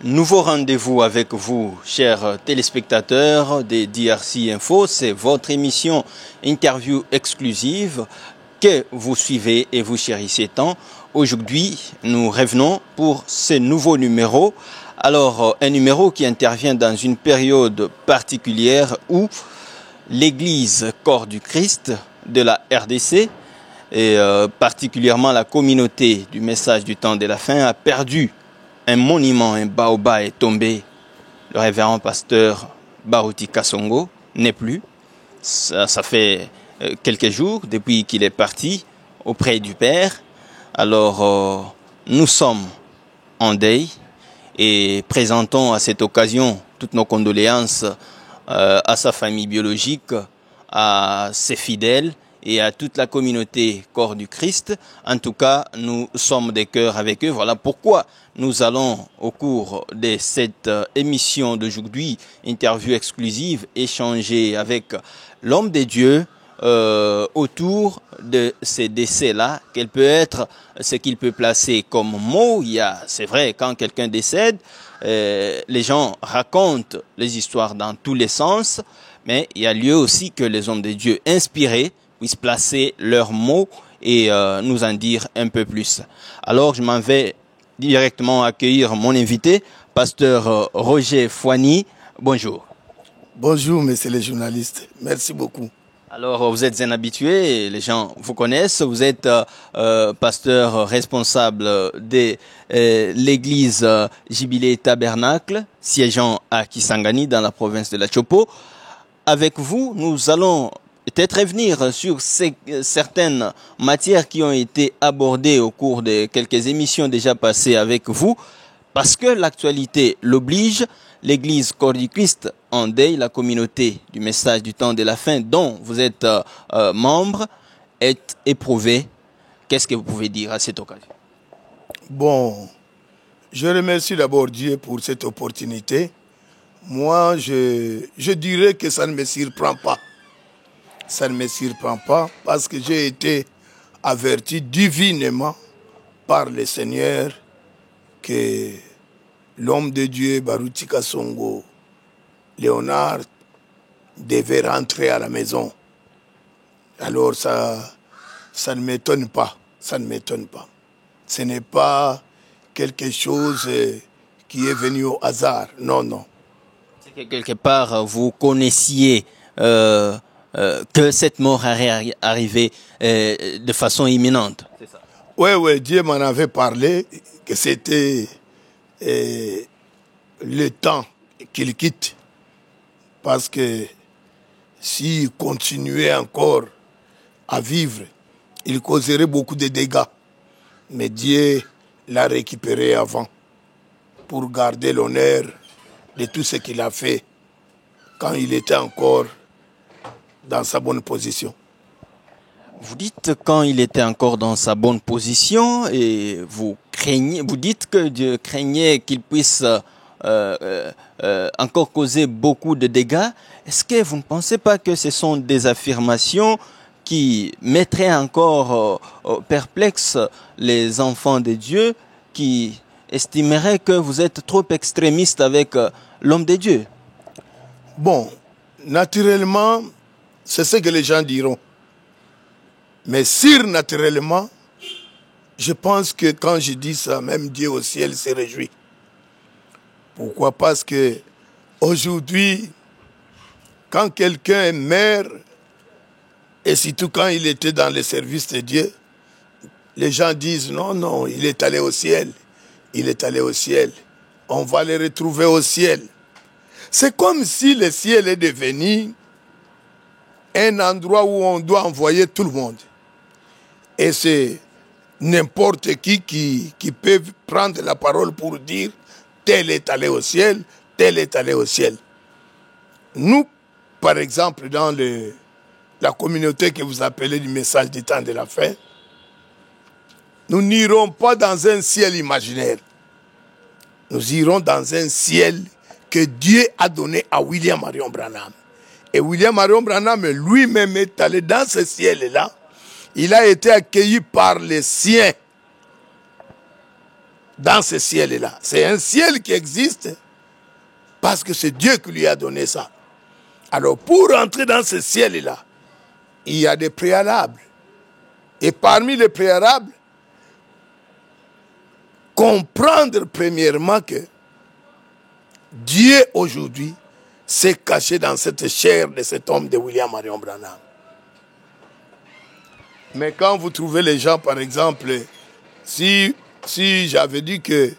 Nouveau rendez-vous avec vous, chers téléspectateurs des DRC Info. C'est votre émission interview exclusive que vous suivez et vous chérissez tant. Aujourd'hui, nous revenons pour ce nouveau numéro. Alors, un numéro qui intervient dans une période particulière où l'Église Corps du Christ de la RDC et particulièrement la communauté du message du temps de la fin a perdu un monument, un baobab est tombé. Le révérend pasteur Baruti Kasongo n'est plus. Ça fait quelques jours depuis qu'il est parti auprès du Père. Alors, nous sommes en deuil et présentons à cette occasion toutes nos condoléances à sa famille biologique, à ses fidèles et à toute la communauté Corps du Christ. En tout cas, nous sommes des cœurs avec eux. Voilà pourquoi nous allons, au cours de cette émission d'aujourd'hui, interview exclusive, échanger avec l'homme de Dieu autour de ces décès-là. Quel peut être ce qu'il peut placer comme mot. C'est vrai, quand quelqu'un décède, les gens racontent les histoires dans tous les sens, mais il y a lieu aussi que les hommes de Dieu inspirés puissent placer leurs mots et nous en dire un peu plus. Alors, je m'en vais directement accueillir mon invité, pasteur Roger Fouani. Bonjour. Bonjour, messieurs les journalistes. Merci beaucoup. Alors, vous êtes un habitué, les gens vous connaissent. Vous êtes pasteur responsable de l'église Jubilé Tabernacle, siégeant à Kisangani, dans la province de la Chopo. Avec vous, nous allons peut-être revenir sur certaines matières qui ont été abordées au cours de quelques émissions déjà passées avec vous, parce que l'actualité l'oblige. L'Église Corps du Christ en deuil, la communauté du message du temps de la fin dont vous êtes membre, est éprouvée. Qu'est-ce que vous pouvez dire à cette occasion? Bon, je remercie d'abord Dieu pour cette opportunité. Moi, je dirais que ça ne me surprend pas. Ça ne me surprend pas parce que j'ai été averti divinement par le Seigneur que l'homme de Dieu, Baruti Kasongo, Léonard, devait rentrer à la maison. Alors ça ne m'étonne pas. Ça ne m'étonne pas. Ce n'est pas quelque chose qui est venu au hasard. Non, non. C'est que quelque part, vous connaissiez que cette mort allait arriver de façon imminente. C'est ça. Oui, Dieu m'en avait parlé, que c'était le temps qu'il quitte, parce que s'il continuait encore à vivre, il causerait beaucoup de dégâts. Mais Dieu l'a récupéré avant pour garder l'honneur de tout ce qu'il a fait quand il était encore dans sa bonne position. Vous dites quand il était encore dans sa bonne position et vous dites que Dieu craignait qu'il puisse encore causer beaucoup de dégâts. Est-ce que vous ne pensez pas que ce sont des affirmations qui mettraient encore perplexes les enfants de Dieu, qui estimeraient que vous êtes trop extrémiste avec l'homme de Dieu? Bon, naturellement, c'est ce que les gens diront. Mais surnaturellement, je pense que quand je dis ça, même Dieu au ciel se réjouit. Pourquoi? Parce que aujourd'hui, quand quelqu'un meurt, et surtout quand il était dans le service de Dieu, les gens disent non, il est allé au ciel. Il est allé au ciel. On va le retrouver au ciel. C'est comme si le ciel est devenu un endroit où on doit envoyer tout le monde. Et c'est n'importe qui peut prendre la parole pour dire tel est allé au ciel, tel est allé au ciel. Nous, par exemple, dans la communauté que vous appelez du message du temps de la fin, nous n'irons pas dans un ciel imaginaire. Nous irons dans un ciel que Dieu a donné à William Marion Branham. Et William Marion Branham lui-même est allé dans ce ciel-là. Il a été accueilli par les siens. dans ce ciel-là. C'est un ciel qui existe parce que c'est Dieu qui lui a donné ça. Alors pour entrer dans ce ciel-là, il y a des préalables. Et parmi les préalables, comprendre premièrement que Dieu aujourd'hui s'est caché dans cette chair de cet homme de William Marion Branham. Mais quand vous trouvez les gens, par exemple, si j'avais dit que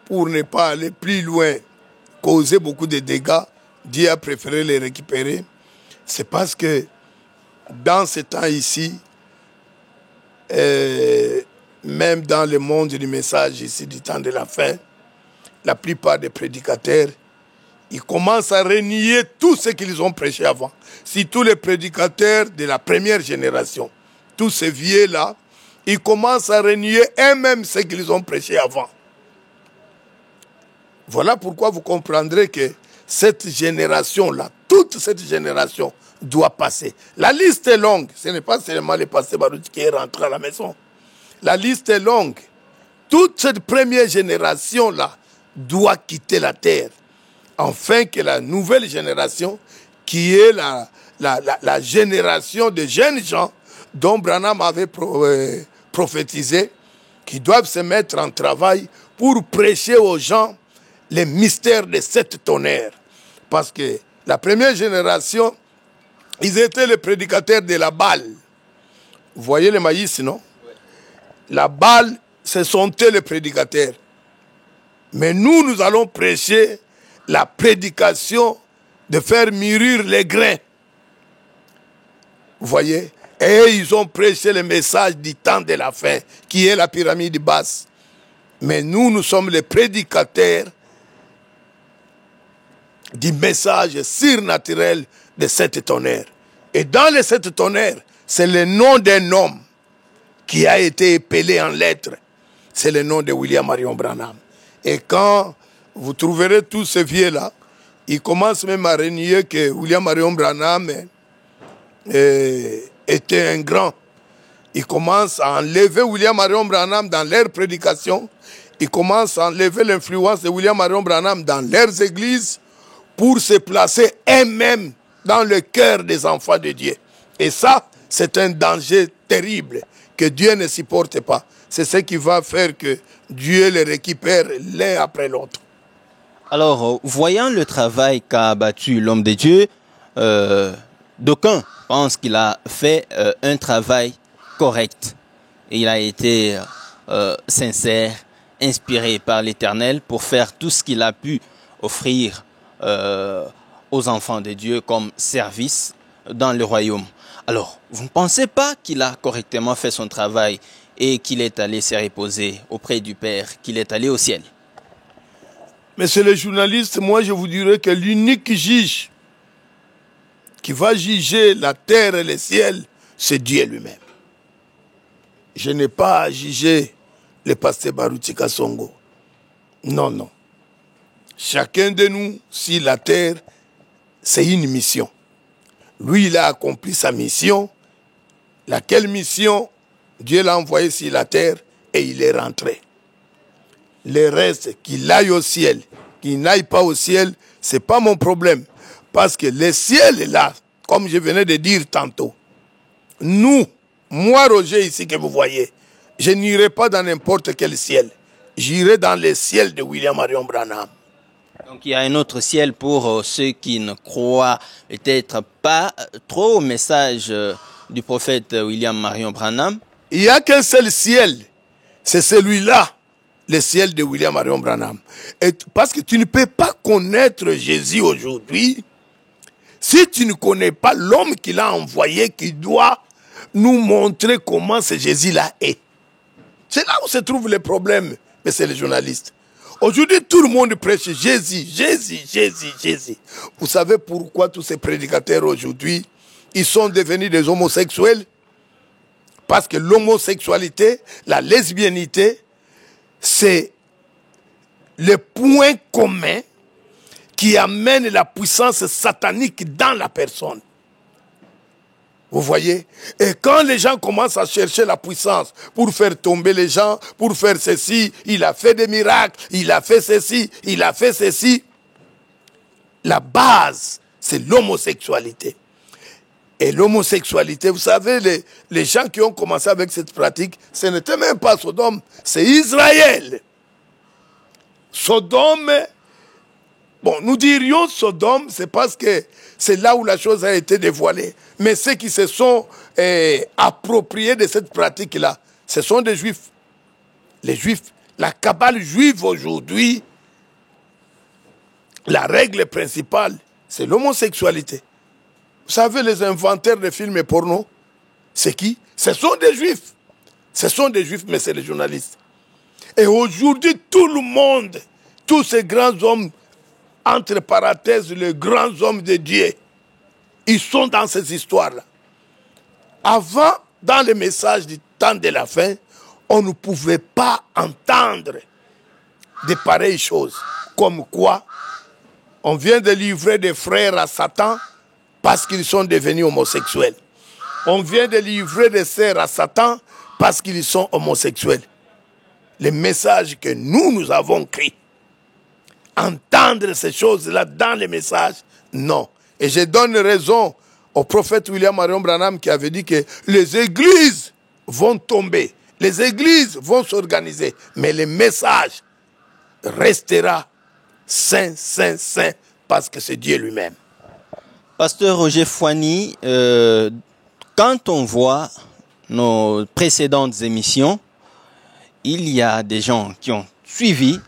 pour ne pas aller plus loin, causer beaucoup de dégâts, Dieu a préféré les récupérer, c'est parce que dans ce temps ici, même dans le monde du message ici du temps de la fin, la plupart des prédicateurs, ils commencent à renier tout ce qu'ils ont prêché avant. Si tous les prédicateurs de la première génération, tous ces vieux-là, ils commencent à renier eux-mêmes ce qu'ils ont prêché avant. Voilà pourquoi vous comprendrez que cette génération-là, toute cette génération doit passer. La liste est longue. Ce n'est pas seulement le pasteur Baruch qui est rentré à la maison. La liste est longue. Toute cette première génération-là doit quitter la terre. Afin que la nouvelle génération, qui est la génération de jeunes gens dont Branham avait prophétisé, qui doivent se mettre en travail pour prêcher aux gens les mystères de cette tonnerre. Parce que la première génération, ils étaient les prédicateurs de la Baal. Vous voyez le maïs, non? La Baal, ce sont eux les prédicateurs. Mais nous allons prêcher la prédication de faire mûrir les grains. Vous voyez? Et ils ont prêché le message du temps de la fin, qui est la pyramide basse. Mais nous sommes les prédicateurs du message surnaturel de cette tonnerre. Et dans les sept tonnerres, c'est le nom d'un homme qui a été épelé en lettres. C'est le nom de William Marion Branham. Et quand vous trouverez tous ces vieux-là, ils commencent même à renier que William Marion Branham était un grand. Ils commencent à enlever William Marion Branham dans leurs prédications. Ils commencent à enlever l'influence de William Marion Branham dans leurs églises pour se placer eux-mêmes dans le cœur des enfants de Dieu. Et ça, c'est un danger terrible que Dieu ne supporte pas. C'est ce qui va faire que Dieu les récupère l'un après l'autre. Alors, voyant le travail qu'a abattu l'homme de Dieu, d'aucuns pensent qu'il a fait un travail correct. Et il a été sincère, inspiré par l'Éternel pour faire tout ce qu'il a pu offrir aux enfants de Dieu comme service dans le royaume. Alors, vous ne pensez pas qu'il a correctement fait son travail et qu'il est allé se reposer auprès du Père, qu'il est allé au ciel? Monsieur le journaliste, moi je vous dirais que l'unique juge qui va juger la terre et le ciel, c'est Dieu lui-même. Je n'ai pas à juger le pasteur Baruch Kasongo. Non, non. Chacun de nous, sur la terre, c'est une mission. Lui, il a accompli sa mission. Laquelle mission Dieu l'a envoyé sur la terre et il est rentré. Le reste, qu'il aille au ciel, qu'il n'aille pas au ciel, ce n'est pas mon problème. Parce que le ciel est là, comme je venais de dire tantôt. Nous, moi Roger ici que vous voyez, je n'irai pas dans n'importe quel ciel. J'irai dans le ciel de William Marion Branham. Donc il y a un autre ciel pour ceux qui ne croient peut-être pas trop au message du prophète William Marion Branham. Il n'y a qu'un seul ciel, c'est celui-là, le ciel de William Marion Branham. Et parce que tu ne peux pas connaître Jésus aujourd'hui si tu ne connais pas l'homme qu'il a envoyé, qui doit nous montrer comment ce Jésus-là est. C'est là où se trouve le problème, mais c'est les journalistes. Aujourd'hui, tout le monde prêche Jésus, Jésus, Jésus, Jésus. Vous savez pourquoi tous ces prédicateurs aujourd'hui, ils sont devenus des homosexuels? Parce que l'homosexualité, la lesbianité, c'est le point commun qui amène la puissance satanique dans la personne. Vous voyez? Et quand les gens commencent à chercher la puissance pour faire tomber les gens, pour faire ceci, il a fait des miracles, il a fait ceci, il a fait ceci. La base, c'est l'homosexualité. Et l'homosexualité, vous savez, les gens qui ont commencé avec cette pratique, ce n'était même pas Sodome, c'est Israël. Sodome, bon, nous dirions Sodome, c'est parce que c'est là où la chose a été dévoilée. Mais ceux qui se sont appropriés de cette pratique-là, ce sont des Juifs. Les Juifs, la cabale juive aujourd'hui, la règle principale, c'est l'homosexualité. Vous savez, les inventeurs de films porno, c'est qui? Ce sont des Juifs. Ce sont des Juifs, mais c'est les journalistes. Et aujourd'hui, tout le monde, tous ces grands hommes, entre parenthèses, les grands hommes de Dieu, ils sont dans ces histoires-là. Avant, dans les messages du temps de la fin, on ne pouvait pas entendre de pareilles choses. Comme quoi, on vient de livrer des frères à Satan parce qu'ils sont devenus homosexuels. On vient de livrer des sœurs à Satan parce qu'ils sont homosexuels. Les messages que nous avons créés, entendre ces choses-là dans les messages, non. Et je donne raison au prophète William Marion Branham qui avait dit que les églises vont tomber, les églises vont s'organiser, mais le message restera saint, saint, saint, parce que c'est Dieu lui-même. Pasteur Roger Fouani, quand on voit nos précédentes émissions, il y a des gens qui ont suivi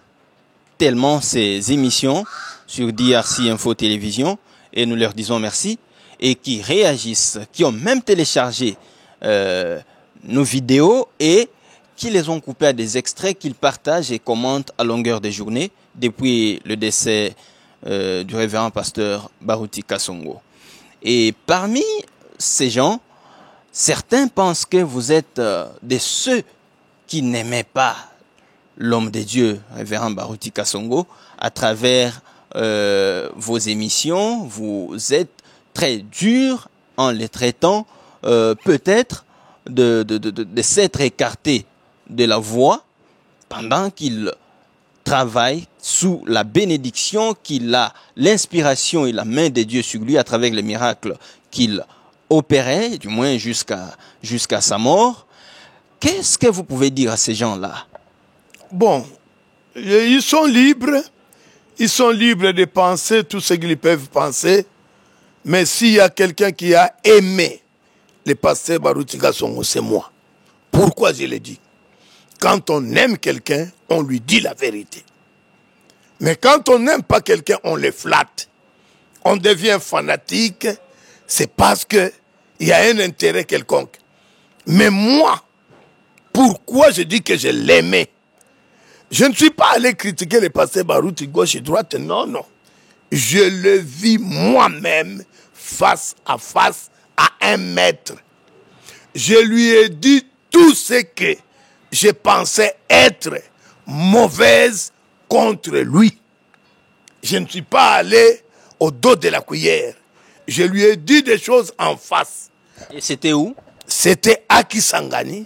tellement ces émissions sur DRC Info Télévision, et nous leur disons merci, et qui réagissent, qui ont même téléchargé nos vidéos et qui les ont coupées à des extraits qu'ils partagent et commentent à longueur de journée depuis le décès du révérend pasteur Baruti Kasongo. Et parmi ces gens, certains pensent que vous êtes de ceux qui n'aimaient pas l'homme de Dieu, révérend Baruti Kasongo, à travers vos émissions. Vous êtes très dur en les traitant, peut-être de s'être écarté de la voie pendant qu'il travaille sous la bénédiction qu'il a, l'inspiration et la main de Dieu sur lui à travers les miracles qu'il opérait, du moins jusqu'à sa mort. Qu'est-ce que vous pouvez dire à ces gens-là? Bon, ils sont libres de penser tout ce qu'ils peuvent penser, mais s'il y a quelqu'un qui a aimé le pasteur Baruti Kasongo, c'est moi. Pourquoi je le dis? Quand on aime quelqu'un, on lui dit la vérité. Mais quand on n'aime pas quelqu'un, on le flatte. On devient fanatique, c'est parce qu'il y a un intérêt quelconque. Mais moi, pourquoi je dis que je l'aimais? Je ne suis pas allé critiquer le pasteur Baruti gauche et droite, non, non. Je le vis moi-même face à un maître. Je lui ai dit tout ce que je pensais être mauvaise contre lui. Je ne suis pas allé au dos de la cuillère. Je lui ai dit des choses en face. Et c'était où? C'était à Kisangani.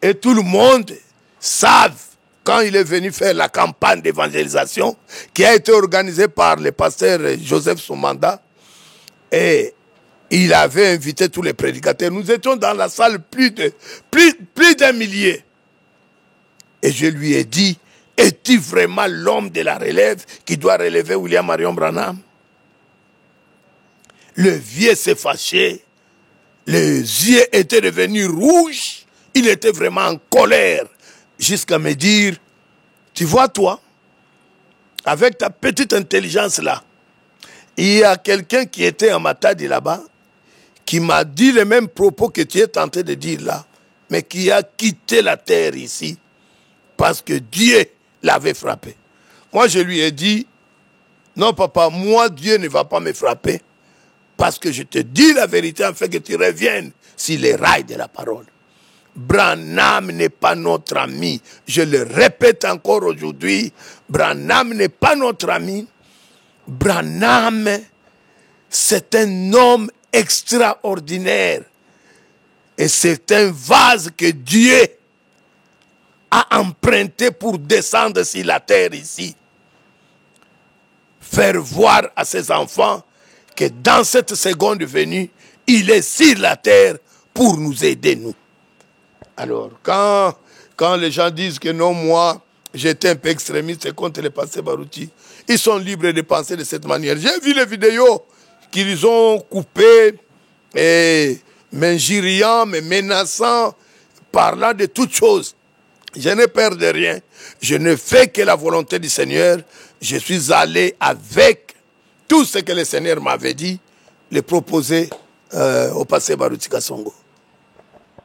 Et tout le monde savent, quand il est venu faire la campagne d'évangélisation, qui a été organisée par le pasteur Joseph Soumanda, et il avait invité tous les prédicateurs. Nous étions dans la salle plus d'un millier. Et je lui ai dit, es-tu vraiment l'homme de la relève qui doit relever William Marion Branham? Le vieux s'est fâché. Les yeux étaient devenus rouges. Il était vraiment en colère. Jusqu'à me dire, tu vois toi, avec ta petite intelligence là, il y a quelqu'un qui était en Matadi là-bas, qui m'a dit les mêmes propos que tu es tenté de dire là, mais qui a quitté la terre ici, parce que Dieu l'avait frappé. Moi, je lui ai dit, non papa, moi, Dieu ne va pas me frapper, parce que je te dis la vérité afin que tu reviennes sur les rails de la parole. Branham n'est pas notre ami. Je le répète encore aujourd'hui, Branham n'est pas notre ami. Branham, c'est un homme extraordinaire. Et c'est un vase que Dieu a emprunté pour descendre sur la terre ici. Faire voir à ses enfants que dans cette seconde venue, il est sur la terre pour nous aider, nous. Alors, quand les gens disent que non, moi, j'étais un peu extrémiste contre le pasteur Baruti, ils sont libres de penser de cette manière. J'ai vu les vidéos qu'ils ont coupées, m'injuriant, me menaçant, parlant de toutes choses. Je n'ai peur de rien. Je ne fais que la volonté du Seigneur. Je suis allé avec tout ce que le Seigneur m'avait dit, le proposer au pasteur Baruti Kasongo.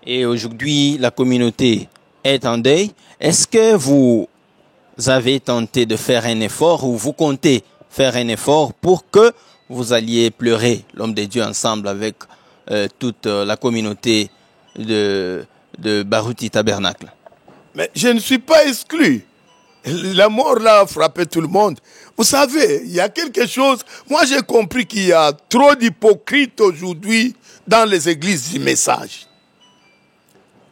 Et aujourd'hui, la communauté est en deuil. Est-ce que vous avez tenté de faire un effort ou vous comptez faire un effort pour que vous alliez pleurer l'homme de Dieu ensemble avec toute la communauté de Baruti Tabernacle? Mais je ne suis pas exclu. La mort là a frappé tout le monde. Vous savez, il y a quelque chose. Moi, j'ai compris qu'il y a trop d'hypocrites aujourd'hui dans les églises du message.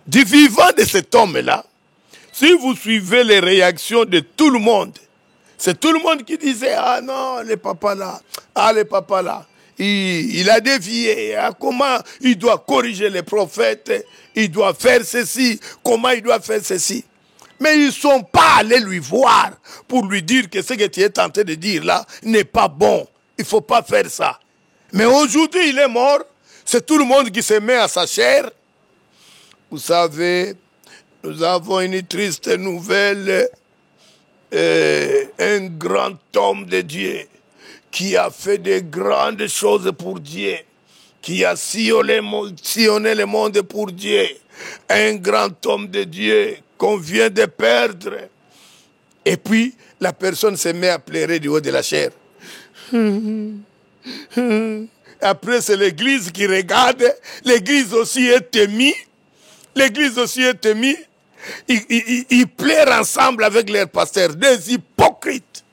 Du vivant de cet homme-là, si vous suivez les réactions de tout le monde, c'est tout le monde qui disait: ah non, le papa là, il a dévié, comment il doit corriger les prophètes, il doit faire ceci, comment il doit faire ceci. Mais ils ne sont pas allés lui voir pour lui dire que ce que tu es tenté de dire là n'est pas bon. Il ne faut pas faire ça. Mais aujourd'hui, il est mort. C'est tout le monde qui se met à sa chair. Vous savez, nous avons une triste nouvelle. Un grand homme de Dieu qui a fait de grandes choses pour Dieu, qui a sillonné le monde pour Dieu. Un grand homme de Dieu qu'on vient de perdre. Et puis, la personne se met à pleurer du haut de la chair. Après, c'est l'église qui regarde. L'église aussi est émue. L'église aussi est émue. Ils pleurent ensemble avec leurs pasteurs. Des hypocrites.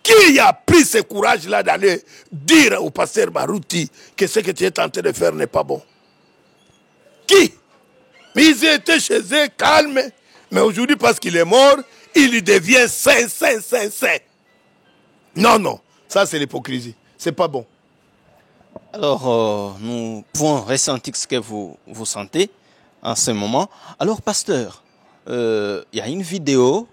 Qui a pris ce courage-là d'aller dire au pasteur Baruti que ce que tu es tenté de faire n'est pas bon? Qui? Mais ils étaient chez eux, calmes. Mais aujourd'hui, parce qu'il est mort, il devient saint. Non, ça c'est l'hypocrisie. C'est pas bon. Alors, nous pouvons ressentir ce que vous sentez en ce moment. Alors, pasteur, il y a une vidéo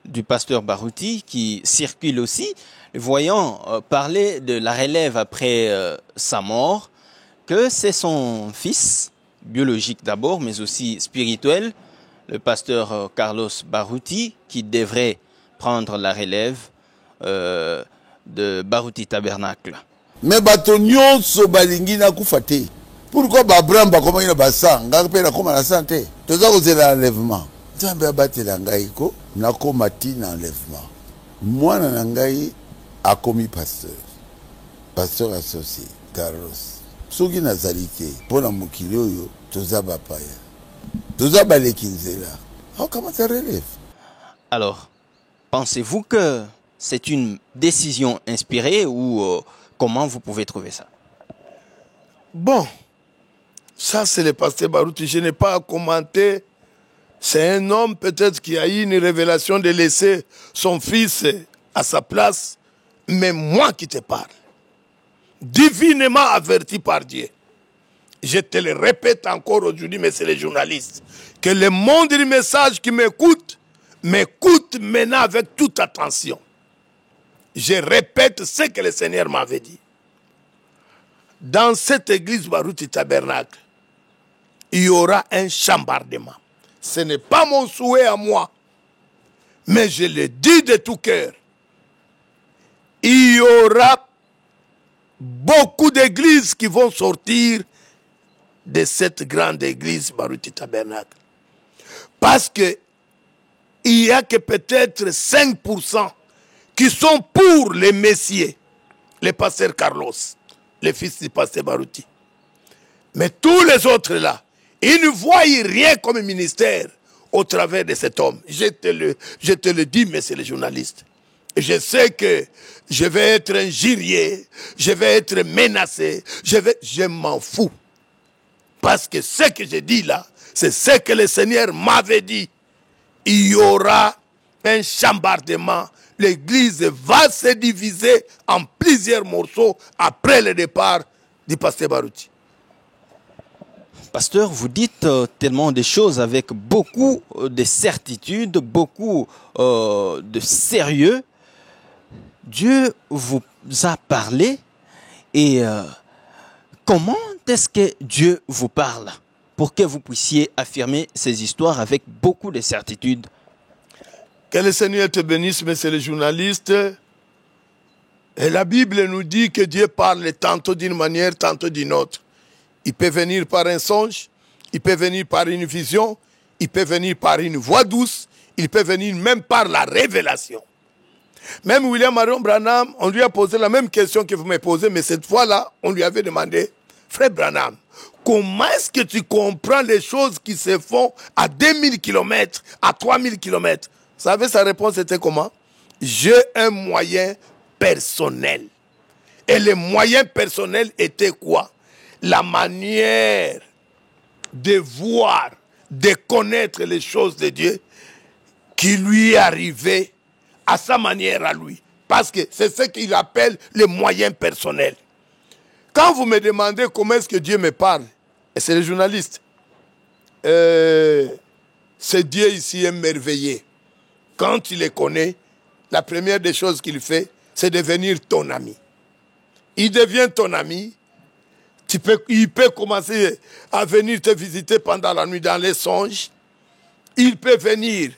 du pasteur Baruti qui circule aussi, voyant parler de la relève après sa mort, que c'est son fils, biologique d'abord, mais aussi spirituel, le pasteur Carlos Baruti, qui devrait prendre la relève de Baruti Tabernacle. Mais bato nyonso balingi na kufa te. Pourquoi Abraham bakomaki na basanga mpe nakoma na santé? Toza kozela enlèvement. Nzambe abatela ngai ko nakoma ti na enlèvement. Mwana na ngai akomi pasteur associé Carlos. Soki nazali te mpona mokili oyo toza bapaya. Toza baleki nzela. Comment ça relève? Alors, pensez-vous que c'est une décision inspirée ou comment vous pouvez trouver ça? Bon, ça c'est le pasteur Baruti. Je n'ai pas à commenter. C'est un homme peut-être qui a eu une révélation de laisser son fils à sa place. Mais moi qui te parle, divinement averti par Dieu, je te le répète encore aujourd'hui, mais c'est les journalistes, que le monde du message qui m'écoute maintenant avec toute attention. Je répète ce que le Seigneur m'avait dit. Dans cette église Baruti Tabernacle, il y aura un chambardement. Ce n'est pas mon souhait à moi, mais je le dis de tout cœur. Il y aura beaucoup d'églises qui vont sortir de cette grande église Baruti Tabernacle. Parce que il n'y a que peut-être 5% qui sont pour les messieurs, le pasteur Carlos, le fils du pasteur Baruti. Mais tous les autres là, ils ne voient rien comme ministère au travers de cet homme. Je te le dis, messieurs les journalistes. Je sais que je vais être injurié, je vais être menacé, je m'en fous. Parce que ce que je dis là, c'est ce que le Seigneur m'avait dit. Il y aura un chambardement. L'église va se diviser en plusieurs morceaux après le départ du pasteur Baruti. Pasteur, vous dites tellement de choses avec beaucoup de certitude, beaucoup de sérieux. Dieu vous a parlé et comment est-ce que Dieu vous parle pour que vous puissiez affirmer ces histoires avec beaucoup de certitude? Que le Seigneur te bénisse, monsieur le journaliste. Et la Bible nous dit que Dieu parle tantôt d'une manière, tantôt d'une autre. Il peut venir par un songe, il peut venir par une vision, il peut venir par une voix douce, il peut venir même par la révélation. Même William Marion Branham, on lui a posé la même question que vous me posez, mais cette fois-là, on lui avait demandé, frère Branham, comment est-ce que tu comprends les choses qui se font à 2000 km, à 3000 km? Vous savez, sa réponse était comment? J'ai un moyen personnel. Et le moyen personnel était quoi? La manière de voir, de connaître les choses de Dieu qui lui est arrivé à sa manière à lui. Parce que c'est ce qu'il appelle le moyen personnel. Quand vous me demandez comment est-ce que Dieu me parle, et c'est le journaliste, c'est Dieu ici émerveillé. Quand tu le connais, la première des choses qu'il fait, c'est devenir ton ami. Il devient ton ami. Il peut commencer à venir te visiter pendant la nuit dans les songes. Il peut venir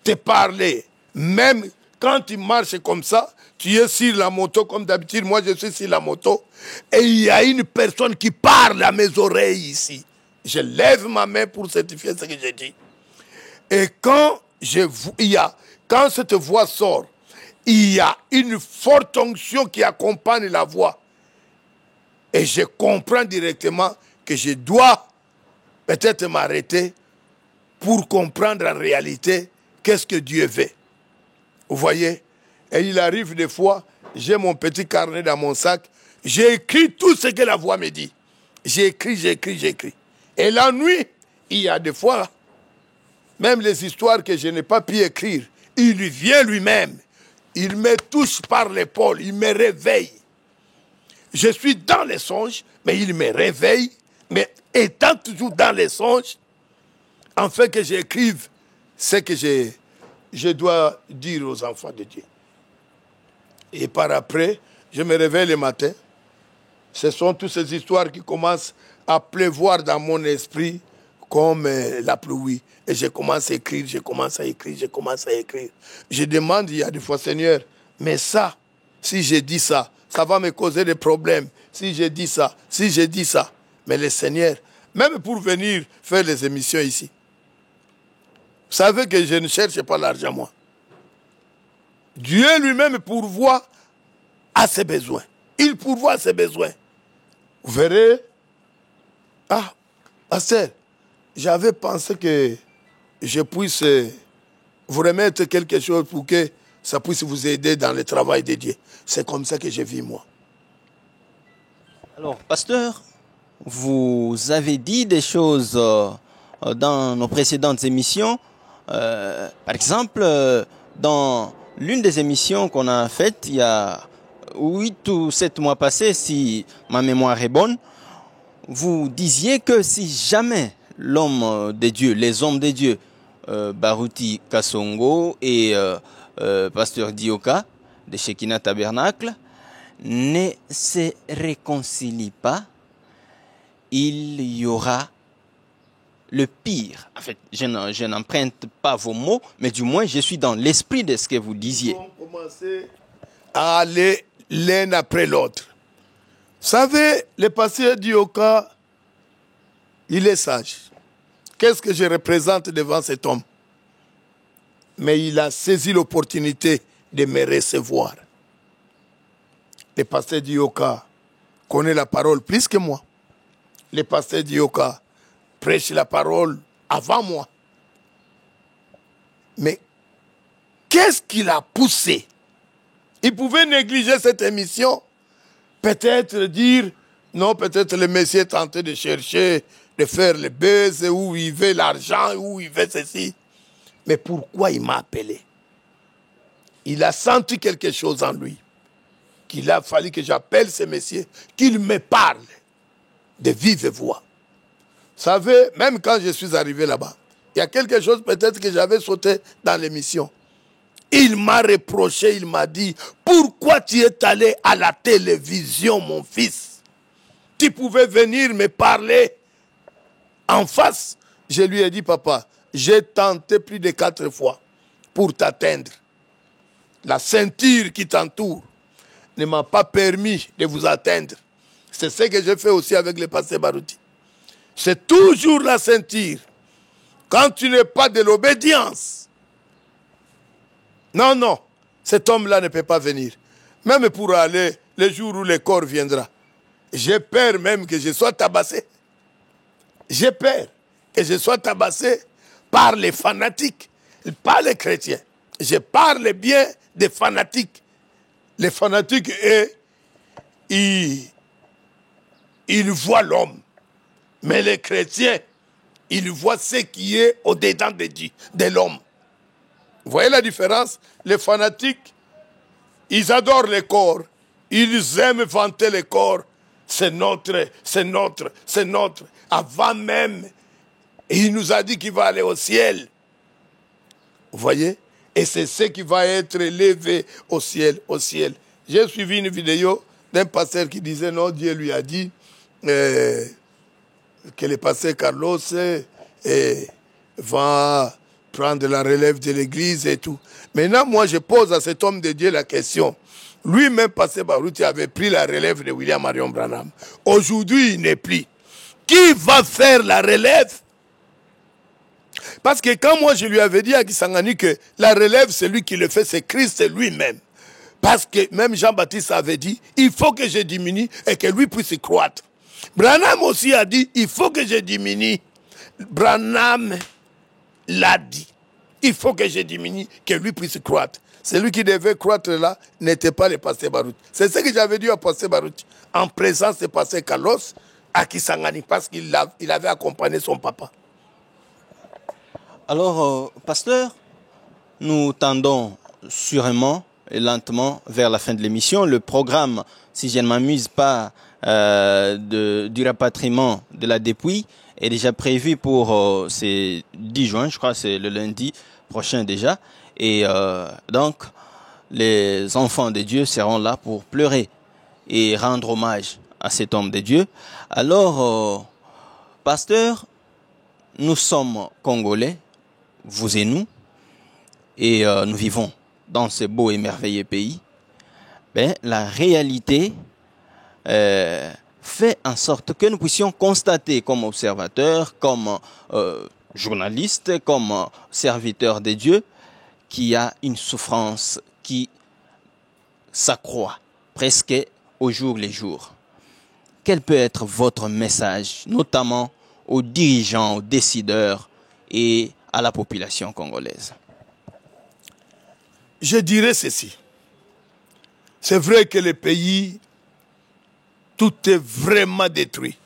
te parler. Même quand tu marches comme ça, tu es sur la moto comme d'habitude. Moi, je suis sur la moto. Et il y a une personne qui parle à mes oreilles ici. Je lève ma main pour certifier ce que j'ai dit. Et quand cette voix sort, il y a une forte onction qui accompagne la voix. Et je comprends directement que je dois peut-être m'arrêter pour comprendre en réalité qu'est-ce que Dieu veut. Vous voyez? Et il arrive des fois, j'ai mon petit carnet dans mon sac, j'ai écrit tout ce que la voix me dit. J'ai écrit. Et la nuit, il y a des fois, même les histoires que je n'ai pas pu écrire, il vient lui-même, il me touche par l'épaule, il me réveille. Je suis dans les songes, mais il me réveille, mais étant toujours dans les songes, afin que j'écrive ce que je dois dire aux enfants de Dieu. Et par après, je me réveille le matin. Ce sont toutes ces histoires qui commencent à pleuvoir dans mon esprit comme la pluie. Et je commence à écrire. Je demande, il y a des fois, Seigneur, mais ça, si je dis ça, ça va me causer des problèmes. Si je dis ça. Mais le Seigneur, même pour venir faire les émissions ici, vous savez que je ne cherche pas l'argent, moi. Dieu lui-même pourvoit à ses besoins. Il pourvoit à ses besoins. Vous verrez. Ah, pasteur, j'avais pensé que je puisse vous remettre quelque chose pour que ça puisse vous aider dans le travail de Dieu. C'est comme ça que je vis, moi. Alors, pasteur, vous avez dit des choses dans nos précédentes émissions. Par exemple, dans l'une des émissions qu'on a faites il y a 8 ou 7 mois passés, si ma mémoire est bonne, vous disiez que si jamais l'homme de Dieu, les hommes de Dieu, Baruti Kasongo et pasteur Dioka de Shekinah Tabernacle, ne se réconcilient pas, il y aura le pire. En fait, je n'emprunte pas vos mots, mais du moins, je suis dans l'esprit de ce que vous disiez. Ils vont commencer à aller l'un après l'autre. Vous savez, le pasteur Dioka, il est sage. Qu'est-ce que je représente devant cet homme? Mais il a saisi l'opportunité de me recevoir. Le pasteur Dioka connaît la parole plus que moi. Le pasteur Dioka prêche la parole avant moi. Mais qu'est-ce qui l'a poussé? Il pouvait négliger cette émission, peut-être dire Non, peut-être le Messie tentait de chercher, de faire le buzz, où il veut l'argent, où il veut ceci. Mais pourquoi il m'a appelé? Il a senti quelque chose en lui. Qu'il a fallu que j'appelle ce Messie, qu'il me parle de vive voix. Vous savez, même quand je suis arrivé là-bas, il y a quelque chose peut-être que j'avais sauté dans l'émission. Il m'a reproché, il m'a dit, pourquoi tu es allé à la télévision, mon fils? Tu pouvais venir me parler en face. Je lui ai dit, papa, j'ai tenté plus de 4 fois pour t'atteindre. La ceinture qui t'entoure ne m'a pas permis de vous atteindre. C'est ce que j'ai fait aussi avec le pasteur Barouti. C'est toujours la ceinture. Quand tu n'es pas de l'obédience, non, non, cet homme-là ne peut pas venir. Même pour aller le jour où le corps viendra. J'ai peur même que je sois tabassé. J'ai peur que je sois tabassé par les fanatiques, pas les chrétiens. Je parle bien des fanatiques. Les fanatiques, eux, ils voient l'homme. Mais les chrétiens, ils voient ce qui est au-dedans de l'homme. Vous voyez la différence? Les fanatiques, ils adorent le corps. Ils aiment vanter le corps. C'est notre, c'est notre, c'est notre. Avant même, il nous a dit qu'il va aller au ciel. Vous voyez? Et c'est ce qui va être élevé au ciel, au ciel. J'ai suivi une vidéo d'un pasteur qui disait, non, Dieu lui a dit que le pasteur Carlos va prendre la relève de l'église et tout. Maintenant, moi, je pose à cet homme de Dieu la question. Lui-même, pasteur Barouti, avait pris la relève de William Marion Branham. Aujourd'hui, il n'est plus. Qui va faire la relève? Parce que quand moi, je lui avais dit à Kisangani que la relève, c'est lui qui le fait, c'est Christ lui-même. Parce que même Jean-Baptiste avait dit, il faut que je diminue et que lui puisse croître. Branham aussi a dit, il faut que je diminue. Branham l'a dit. Il faut que je diminue, que lui puisse croître. Celui qui devait croître là n'était pas le pasteur Barouti. C'est ce que j'avais dit au pasteur Barouti, en présence du pasteur Carlos à Kisangani, parce qu'il avait accompagné son papa. Alors, pasteur, nous tendons sûrement et lentement vers la fin de l'émission. Le programme, si je ne m'amuse pas, du rapatriement de la dépouille est déjà prévu pour c'est 10 juin, je crois, c'est le lundi prochain déjà. Et donc, les enfants de Dieu seront là pour pleurer et rendre hommage à cet homme de Dieu. Alors, pasteur, nous sommes Congolais, vous et nous, et nous vivons dans ce beau et merveilleux pays. Ben, la réalité fait en sorte que nous puissions constater comme observateurs, comme journalistes, comme serviteurs de Dieu, qu'il y a une souffrance qui s'accroît presque au jour le jour. Quel peut être votre message, notamment aux dirigeants, aux décideurs et à la population congolaise? Je dirais ceci. C'est vrai que le pays, tout est vraiment détruit.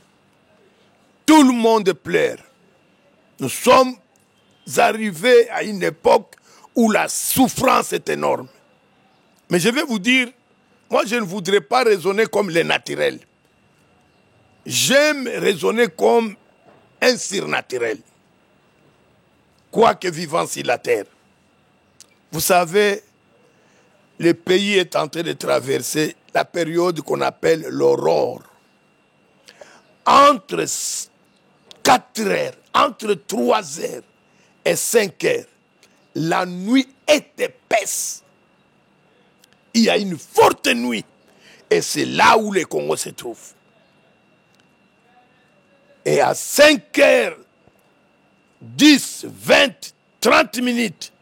Tout le monde pleure. Nous sommes arrivés à une époque où la souffrance est énorme. Mais je vais vous dire, moi je ne voudrais pas raisonner comme les naturels. J'aime raisonner comme un surnaturel. Quoique vivant sur la terre. Vous savez, le pays est en train de traverser la période qu'on appelle l'aurore. Entre 4 heures, entre 3 heures et 5 heures, la nuit est épaisse. Il y a une forte nuit. Et c'est là où le Congo se trouve. Et à 5 heures, 10, 20, 30 minutes,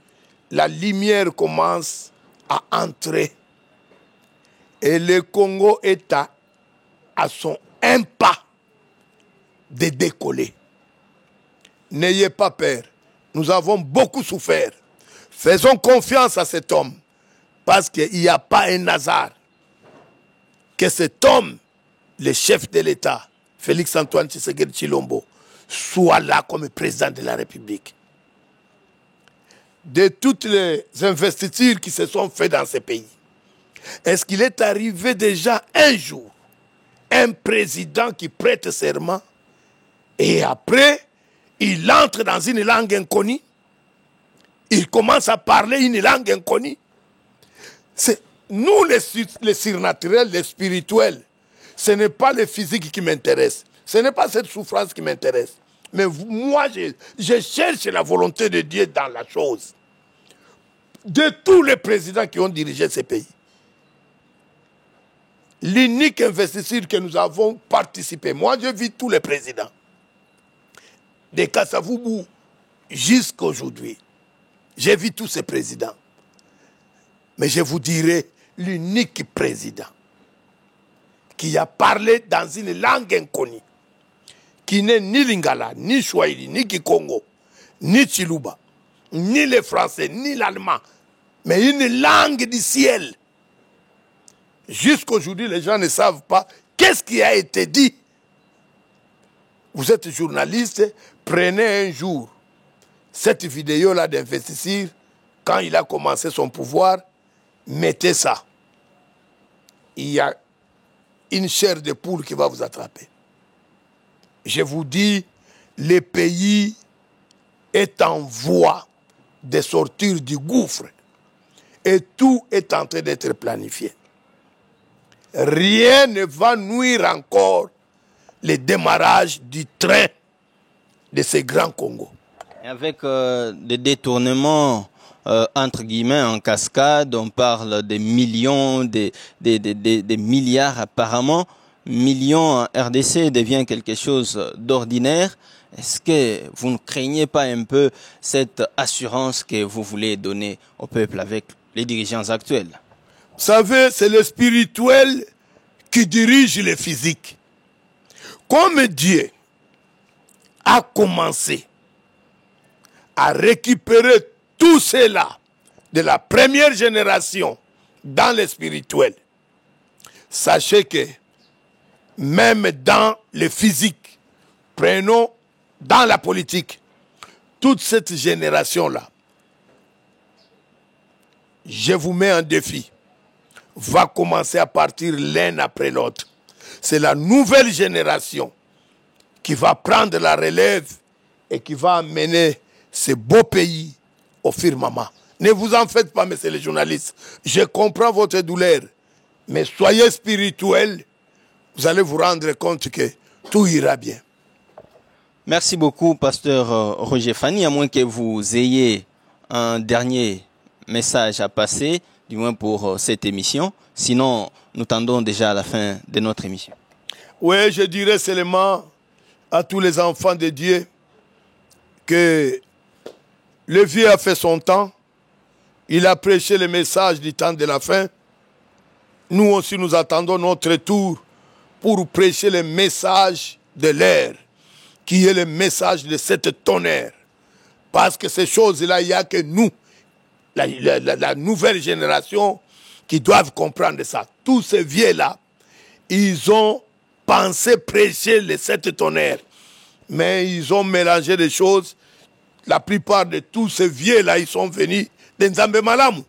la lumière commence à entrer. Et le Congo est à son un pas de décoller. N'ayez pas peur. Nous avons beaucoup souffert. Faisons confiance à cet homme. Parce qu'il n'y a pas un hasard. Que cet homme le chef de l'État, Félix-Antoine Tshisekedi Tshilombo, soit là comme président de la République. De toutes les investitures qui se sont faites dans ce pays, est-ce qu'il est arrivé déjà un jour un président qui prête serment et après, il entre dans une langue inconnue, il commence à parler une langue inconnue? C'est nous, les surnaturels, les spirituels, ce n'est pas le physique qui m'intéresse, ce n'est pas cette souffrance qui m'intéresse. Mais moi, je cherche la volonté de Dieu dans la chose. De tous les présidents qui ont dirigé ce pays, l'unique investiture que nous avons participé, moi je vis tous les présidents, de Kasavubu jusqu'à aujourd'hui, j'ai vu tous ces présidents. Mais je vous dirai, l'unique président qui a parlé dans une langue inconnue, qui n'est ni Lingala, ni Swahili, ni Kikongo, ni Chiluba, ni le français, ni l'allemand, mais une langue du ciel. Jusqu'aujourd'hui, les gens ne savent pas qu'est-ce qui a été dit. Vous êtes journaliste, prenez un jour cette vidéo-là d'investisseur, quand il a commencé son pouvoir, mettez ça. Il y a une chair de poule qui va vous attraper. Je vous dis, le pays est en voie de sortir du gouffre et tout est en train d'être planifié. Rien ne va nuire encore le démarrage du train de ces grands Congo. Avec des détournements entre guillemets en cascade, on parle des millions, des milliards apparemment. Millions en RDC devient quelque chose d'ordinaire. Est-ce que vous ne craignez pas un peu cette assurance que vous voulez donner au peuple avec les dirigeants actuels? Vous savez, c'est le spirituel qui dirige le physique. Comme Dieu a commencé à récupérer tout cela de la première génération dans le spirituel, sachez que même dans le physique, prenons dans la politique, toute cette génération-là, je vous mets un défi, va commencer à partir l'un après l'autre. C'est la nouvelle génération qui va prendre la relève et qui va amener ce beau pays au firmament. Ne vous en faites pas, messieurs les journalistes. Je comprends votre douleur, mais soyez spirituels. Vous allez vous rendre compte que tout ira bien. Merci beaucoup, pasteur Roger Fani, à moins que vous ayez un dernier message à passer, du moins pour cette émission. Sinon, nous tendons déjà à la fin de notre émission. Oui, je dirais seulement à tous les enfants de Dieu que le vieux a fait son temps. Il a prêché le message du temps de la fin. Nous aussi, nous attendons notre tour pour prêcher le message de l'ère, qui est le message de cette tonnerre. Parce que ces choses-là, il n'y a que nous, la nouvelle génération, qui doivent comprendre ça. Tous ces vieux-là, ils ont pensé prêcher les 7 tonnerres, mais ils ont mélangé des choses. La plupart de tous ces vieux-là, ils sont venus de Nzambe Malamu.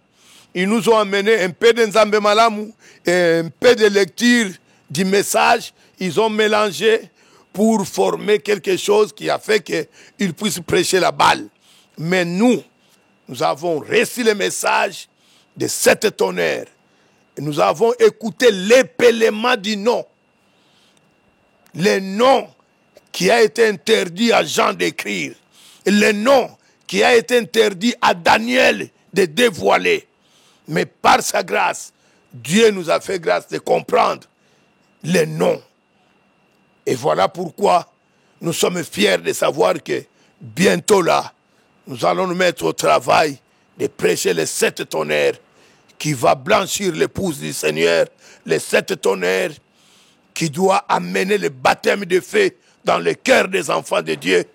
Ils nous ont amené un peu de Nzambe Malamu et un peu de lecture du message. Ils ont mélangé pour former quelque chose qui a fait qu'ils puissent prêcher la balle. Mais nous avons reçu le message de 7 tonnerres. Et nous avons écouté l'épellement du nom. Le nom qui a été interdit à Jean d'écrire. Le nom qui a été interdit à Daniel de dévoiler. Mais par sa grâce, Dieu nous a fait grâce de comprendre les noms. Et voilà pourquoi nous sommes fiers de savoir que bientôt là, nous allons nous mettre au travail de prêcher les 7 tonnerres qui va blanchir l'épouse du Seigneur, les 7 tonnerres qui doit amener le baptême de feu dans le cœur des enfants de Dieu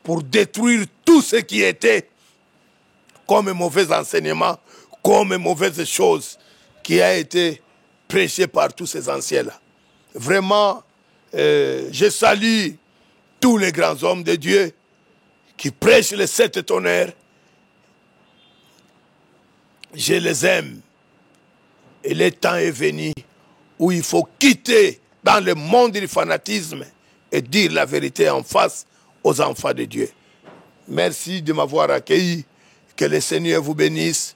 pour détruire tout ce qui était comme mauvais enseignement, comme mauvaise chose qui a été prêché par tous ces anciens-là. Vraiment, je salue tous les grands hommes de Dieu qui prêchent les 7 tonnerres. Je les aime. Et le temps est venu où il faut quitter dans le monde du fanatisme et dire la vérité en face aux enfants de Dieu. Merci de m'avoir accueilli. Que le Seigneur vous bénisse.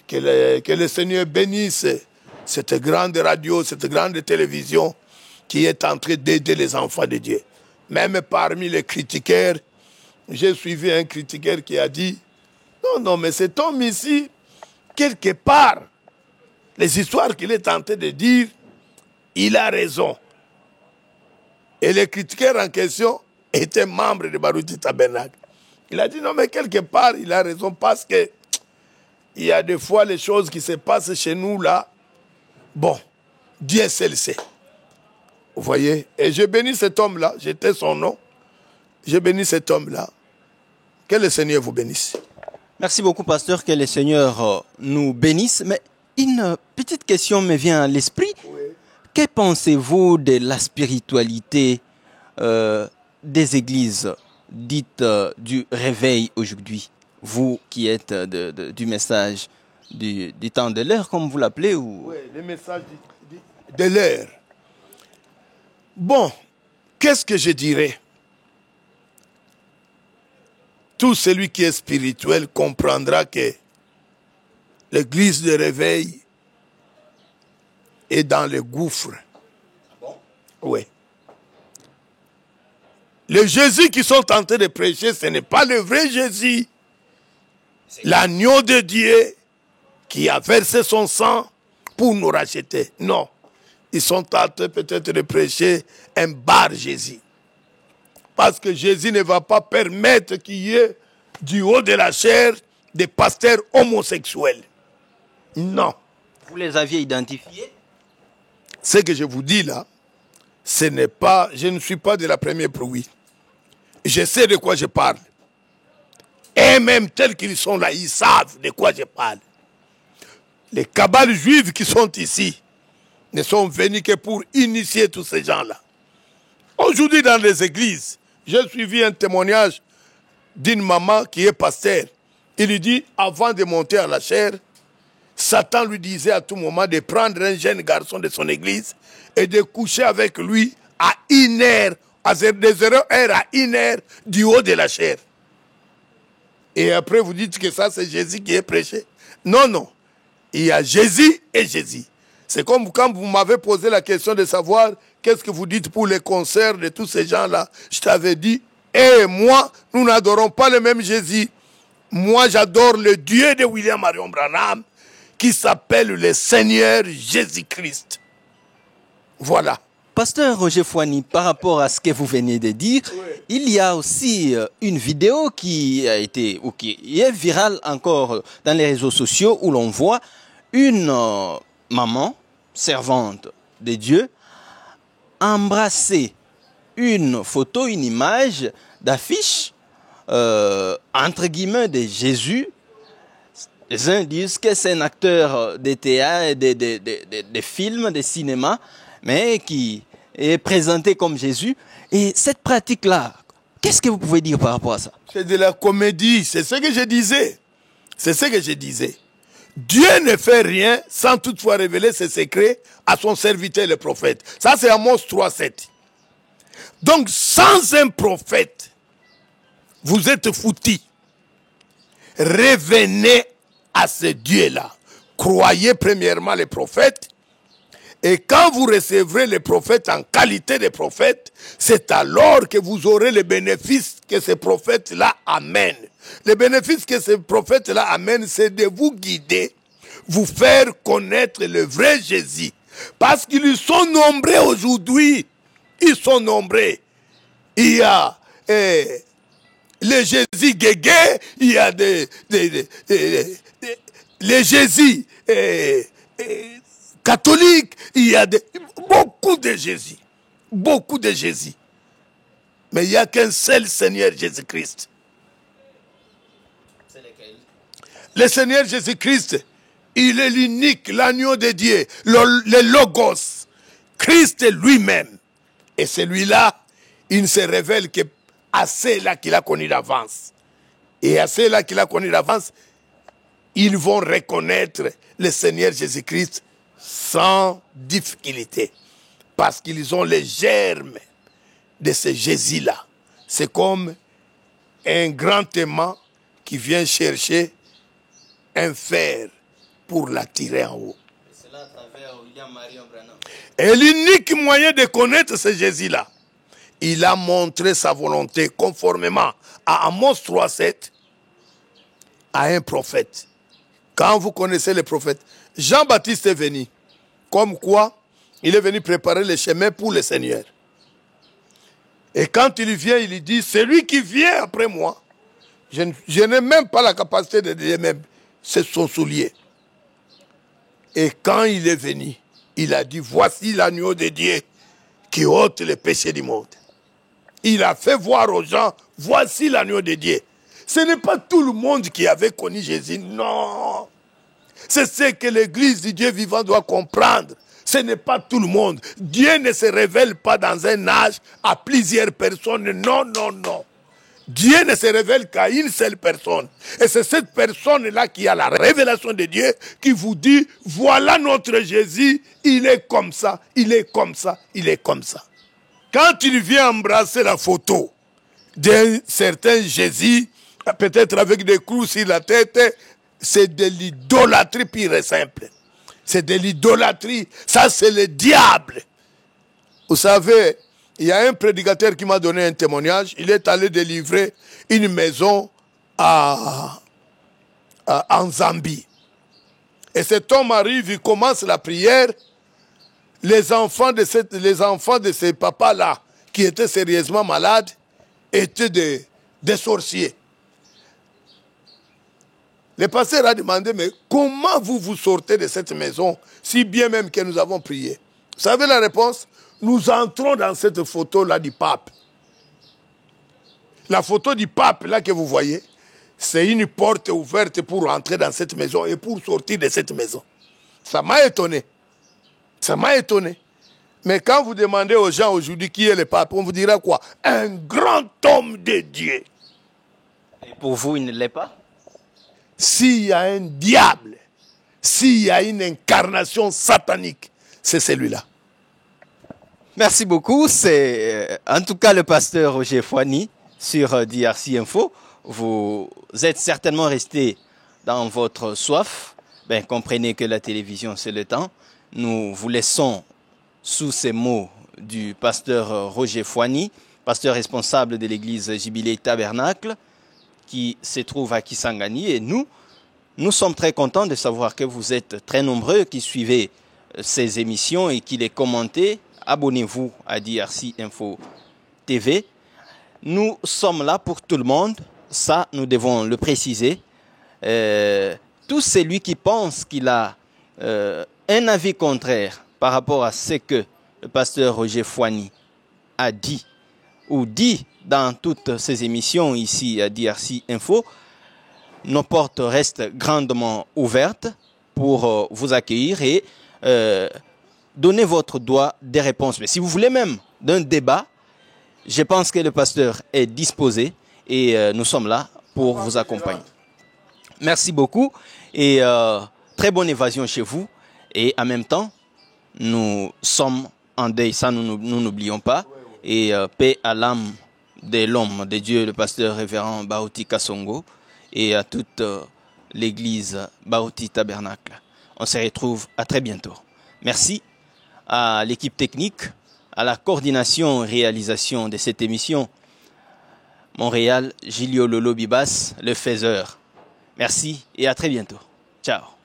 Que le Seigneur bénisse cette grande radio, cette grande télévision qui est en train d'aider les enfants de Dieu. Même parmi les critiqueurs, j'ai suivi un critiqueur qui a dit « Non, mais cet homme ici, quelque part, les histoires qu'il est tenté de dire, il a raison. » Et le critiqueur en question était membre de Baruti Tabernacle. Il a dit « Non, mais quelque part, il a raison parce que il y a des fois les choses qui se passent chez nous là. Bon, Dieu seul sait. » Vous voyez? Et je bénis cet homme-là, j'étais son nom. Je bénis cet homme-là. Que le Seigneur vous bénisse. Merci beaucoup, pasteur. Que le Seigneur nous bénisse. Mais une petite question me vient à l'esprit. Oui. Que pensez-vous de la spiritualité des églises dites du réveil aujourd'hui? Vous qui êtes du message du temps de l'heure, comme vous l'appelez ou... Oui, le message de l'heure. Bon, qu'est-ce que je dirais? Tout celui qui est spirituel comprendra que l'église de réveil est dans le gouffre. Ah bon? Oui. Le Jésus qui sont tentés de prêcher, ce n'est pas le vrai Jésus. L'agneau de Dieu qui a versé son sang pour nous racheter. Non. Ils sont tentés peut-être de prêcher un bar Jésus. Parce que Jésus ne va pas permettre qu'il y ait du haut de la chair des pasteurs homosexuels. Non. Vous les aviez identifiés? Ce que je vous dis là, ce n'est pas, je ne suis pas de la première prouille. Je sais de quoi je parle. Et même tels qu'ils sont là, ils savent de quoi je parle. Les cabales juives qui sont ici ne sont venus que pour initier tous ces gens-là. Aujourd'hui, dans les églises, j'ai suivi un témoignage d'une maman qui est pasteur. Il lui dit, avant de monter à la chair, Satan lui disait à tout moment de prendre un jeune garçon de son église et de coucher avec lui à 1 heure, à 0 heures à 1 heure du haut de la chair. Et après, vous dites que ça, c'est Jésus qui est prêché. Non, non. Il y a Jésus et Jésus. C'est comme quand vous m'avez posé la question de savoir qu'est-ce que vous dites pour les concerts de tous ces gens-là. Je t'avais dit, et moi, nous n'adorons pas le même Jésus. Moi, j'adore le Dieu de William Marion Branham qui s'appelle le Seigneur Jésus-Christ. Voilà. Pasteur Roger Fouani, par rapport à ce que vous venez de dire, oui, il y a aussi une vidéo qui a été, ou qui est virale encore dans les réseaux sociaux où l'on voit une maman, servante de Dieu, embrasser une photo, une image d'affiche, entre guillemets, de Jésus. Les uns disent que c'est un acteur de théâtre, de films, de cinéma, mais qui est présenté comme Jésus. Et cette pratique-là, qu'est-ce que vous pouvez dire par rapport à ça? C'est de la comédie, c'est ce que je disais. C'est ce que je disais. Dieu ne fait rien sans toutefois révéler ses secrets à son serviteur le prophète. Ça c'est Amos 3:7. Donc sans un prophète, vous êtes foutus. Revenez à ce Dieu-là. Croyez premièrement les prophètes. Et quand vous recevrez les prophètes en qualité de prophètes, c'est alors que vous aurez les bénéfices que ces prophètes-là amènent. Les bénéfices que ces prophètes-là amènent, c'est de vous guider, vous faire connaître le vrai Jésus. Parce qu'ils sont nombreux aujourd'hui. Ils sont nombreux. Il y a les Jésus guégué, il y a les Jésus catholiques, il y a beaucoup de Jésus. Beaucoup de Jésus. Mais il n'y a qu'un seul Seigneur Jésus-Christ. C'est lequel? Le Seigneur Jésus-Christ, il est l'unique, l'agneau de Dieu, le Logos. Christ lui-même. Et celui-là, il ne se révèle qu'à ceux-là qu'il a connus d'avance. Et à ceux-là qu'il a connus d'avance, ils vont reconnaître le Seigneur Jésus-Christ sans difficulté. Parce qu'ils ont les germes de ce Jésus-là. C'est comme un grand aimant qui vient chercher un fer pour l'attirer en haut. Et l'unique moyen de connaître ce Jésus-là, il a montré sa volonté conformément à Amos 3,7 à un prophète. Quand vous connaissez les prophètes, Jean-Baptiste est venu. Comme quoi, il est venu préparer le chemin pour le Seigneur. Et quand il vient, il dit, celui qui vient après moi, je n'ai même pas la capacité de dire même, c'est son soulier. Et quand il est venu, il a dit, voici l'agneau de Dieu qui ôte les péchés du monde. Il a fait voir aux gens, voici l'agneau de Dieu. Ce n'est pas tout le monde qui avait connu Jésus, non. C'est ce que l'Église du Dieu vivant doit comprendre. Ce n'est pas tout le monde. Dieu ne se révèle pas dans un âge à plusieurs personnes. Non, non, non. Dieu ne se révèle qu'à une seule personne. Et c'est cette personne-là qui a la révélation de Dieu qui vous dit, voilà notre Jésus, il est comme ça, il est comme ça, il est comme ça. Quand il vient embrasser la photo d'un certain Jésus, peut-être avec des clous sur la tête, c'est de l'idolâtrie pure et simple. C'est de l'idolâtrie. Ça, c'est le diable. Vous savez, il y a un prédicateur qui m'a donné un témoignage. Il est allé délivrer une maison en Zambie. Et cet homme arrive, il commence la prière. Les enfants de ces papas-là, qui étaient sérieusement malades, étaient des sorciers. Le pasteur a demandé, mais comment vous sortez de cette maison, si bien même que nous avons prié? Vous savez la réponse? Nous entrons dans cette photo-là du pape. La photo du pape, là que vous voyez, c'est une porte ouverte pour entrer dans cette maison et pour sortir de cette maison. Ça m'a étonné. Ça m'a étonné. Mais quand vous demandez aux gens aujourd'hui qui est le pape, on vous dira quoi? Un grand homme de Dieu. Et pour vous, il ne l'est pas? S'il y a un diable, s'il y a une incarnation satanique, c'est celui-là. Merci beaucoup. C'est en tout cas le pasteur Roger Fouani sur DRC Info. Vous êtes certainement resté dans votre soif. Ben, comprenez que la télévision, c'est le temps. Nous vous laissons sous ces mots du pasteur Roger Fouani, pasteur responsable de l'église Jubilé Tabernacle, qui se trouve à Kisangani. Et nous sommes très contents de savoir que vous êtes très nombreux qui suivez ces émissions et qui les commentez. Abonnez-vous à DRC Info TV. Nous sommes là pour tout le monde. Ça, nous devons le préciser. Tout celui qui pense qu'il a un avis contraire par rapport à ce que le pasteur Roger Fouani a dit ou dit dans toutes ces émissions ici à DRC Info, nos portes restent grandement ouvertes pour vous accueillir et donner votre droit des réponses. Mais si vous voulez même d'un débat, je pense que le pasteur est disposé et nous sommes là pour vous accompagner. Merci beaucoup et très bonne évasion chez vous. Et en même temps, nous sommes en deuil, ça nous n'oublions pas. Et paix à l'âme de l'homme de Dieu, le pasteur révérend Baouti Kassongo, et à toute l'église Baouti Tabernacle. On se retrouve à très bientôt. Merci à l'équipe technique, à la coordination et réalisation de cette émission. Montréal, Gilio Lolo Bibas, le faiseur. Merci et à très bientôt. Ciao.